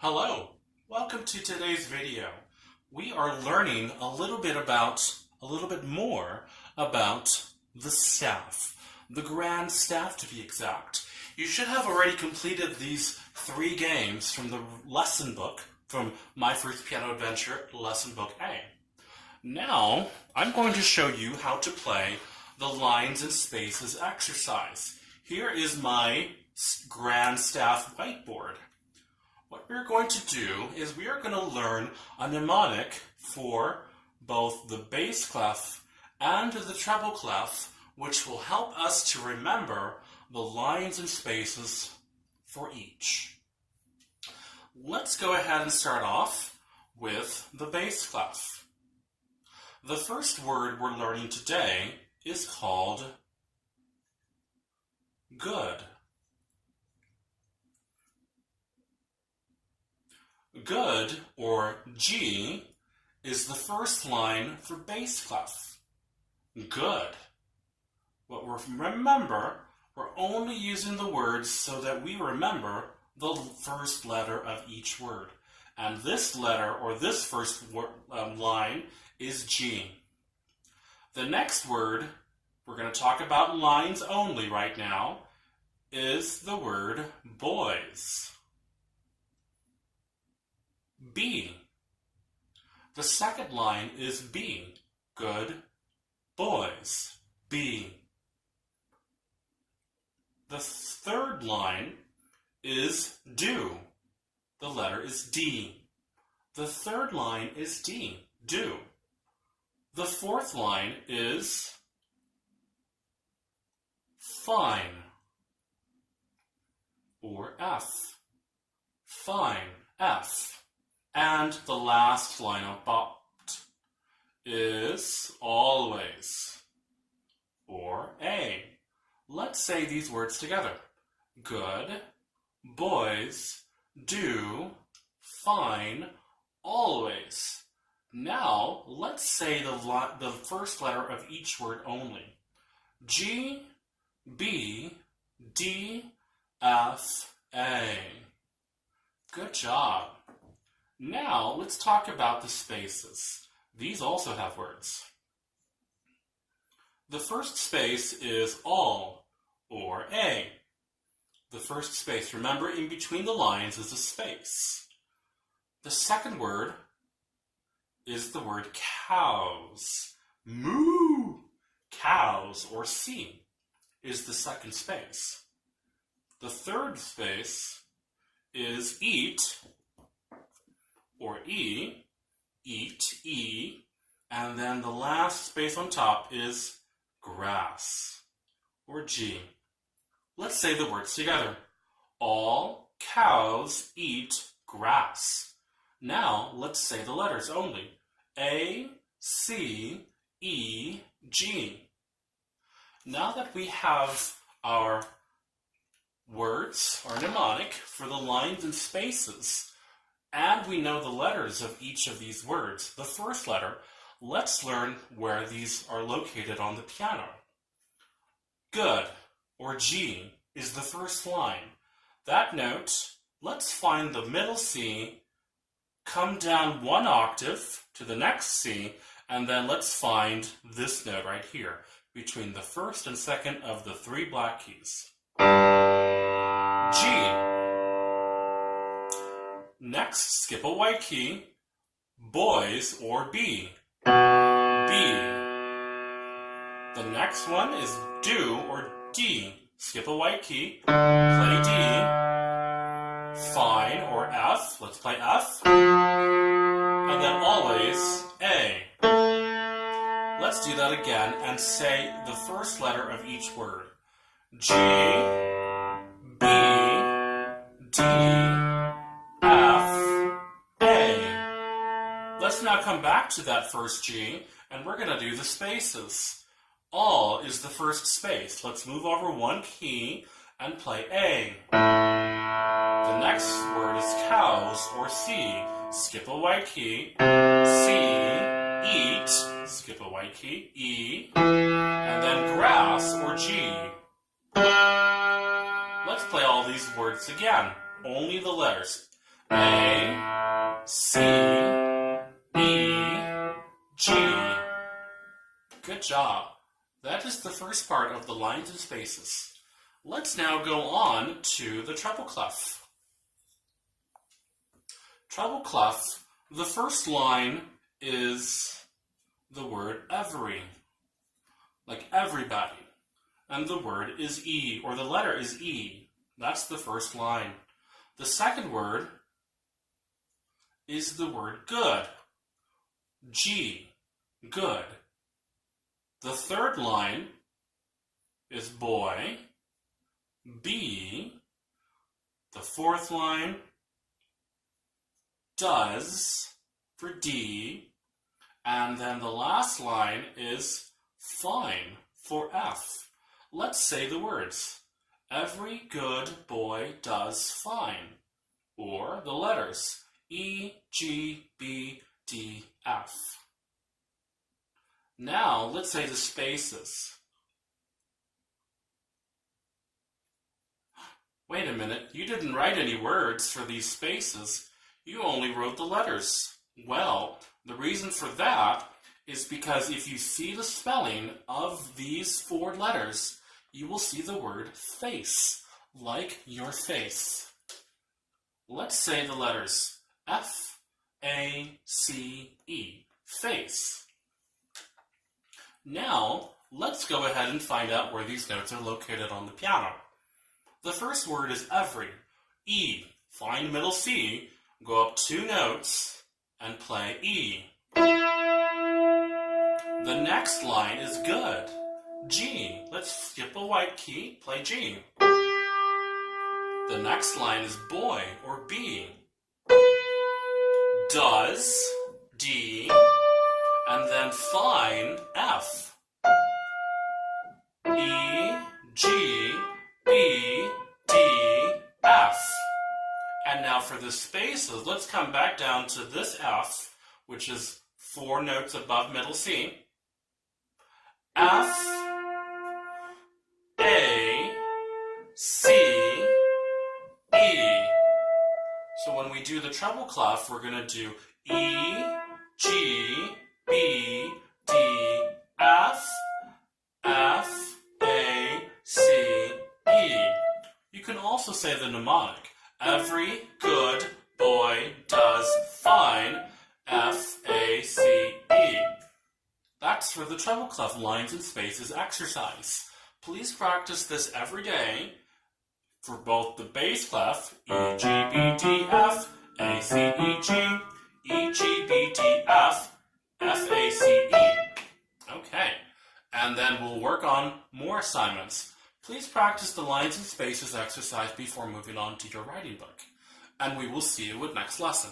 Hello, welcome to today's video. We are learning a little bit more about the staff, the grand staff to be exact. You should have already completed these 3 games from the lesson book, from My First Piano Adventure, Lesson Book A. Now, I'm going to show you how to play the lines and spaces exercise. Here is my grand staff whiteboard. What we're going to do is we are going to learn a mnemonic for both the bass clef and the treble clef, which will help us to remember the lines and spaces for each. Let's go ahead and start off with the bass clef. The first word we're learning today is called good. Good, or G, is the first line for bass clef. Good. Remember, we're only using the words so that we remember the first letter of each word. And this letter, or this first line, is G. The next word, we're going to talk about lines only right now, is the word boys. B. The second line is B. Good boys. B. The third line is do. The letter is D. The third line is D. Do. The fourth line is fine, or F. Fine, F. And the last line about is always, or A. Let's say these words together. Good, boys, do, fine, always. Now, let's say the first letter of each word only. G, B, D, F, A. Good job. Now, let's talk about the spaces. These also have words. The first space is all, or A. The first space, remember, in between the lines is a space. The second word is the word cows. Moo! Cows, or C, is the second space. The third space is eat, or E, eat, E, and then the last space on top is grass, or G. Let's say the words together. All cows eat grass. Now, let's say the letters only. A, C, E, G. Now that we have our words, our mnemonic, for the lines and spaces, and we know the letters of each of these words, the first letter, let's learn where these are located on the piano. Good, or G, is the first line. That note, let's find the middle C, come down 1 octave to the next C, and then let's find this note right here, between the first and second of the 3 black keys. G. Next, skip a white key, boys, or B. B. The next one is do, or D. Skip a white key, play D. Fine, or F. Let's play F. And then always A. Let's do that again and say the first letter of each word. G, B, D, F, A. Let's now come back to that first G, and we're going to do the spaces. All is the first space. Let's move over 1 key and play A. The next word is cows, or C. Skip a white key. C, eat. Skip a white key. E. And then grass, or G. Let's play all these words again. Only the letters. A, C, E, G. Good job. That is the first part of the lines and spaces. Let's now go on to the treble clef. Treble clef, the first line is the word every, like everybody. And the word is E, or the letter is E. That's the first line. The second word is the word good, G, good. The third line is boy, B. The fourth line, does, for D. And then the last line is fine, for F. Let's say the words. Every good boy does fine. Or the letters E, G, B, D, F. Now, let's say the spaces. Wait a minute, you didn't write any words for these spaces. You only wrote the letters. Well, the reason for that is because if you see the spelling of these 4 letters, you will see the word face, like your face. Let's say the letters F, A, C, E, face. Now, let's go ahead and find out where these notes are located on the piano. The first word is every. E. Find middle C, go up 2 notes, and play E. The next line is good. G. Let's skip a white key, play G. The next line is boy, or B. Does, D. And then fine, F. E, G, B, D, F. And now for the spaces, let's come back down to this F, which is 4 notes above middle C. F, A, C, E. So when we do the treble clef, we're going to do E, G, B, D, F, F, A, C, E. You can also say the mnemonic. Every good boy does fine, F, A, C, E. That's for the treble clef lines and spaces exercise. Please practice this every day for both the bass clef, E, G, B, D, F, A, C, E, G, E, G, B, D, F, F, A, C, E. Okay, and then we'll work on more assignments. Please practice the lines and spaces exercise before moving on to your writing book. And we will see you at next lesson.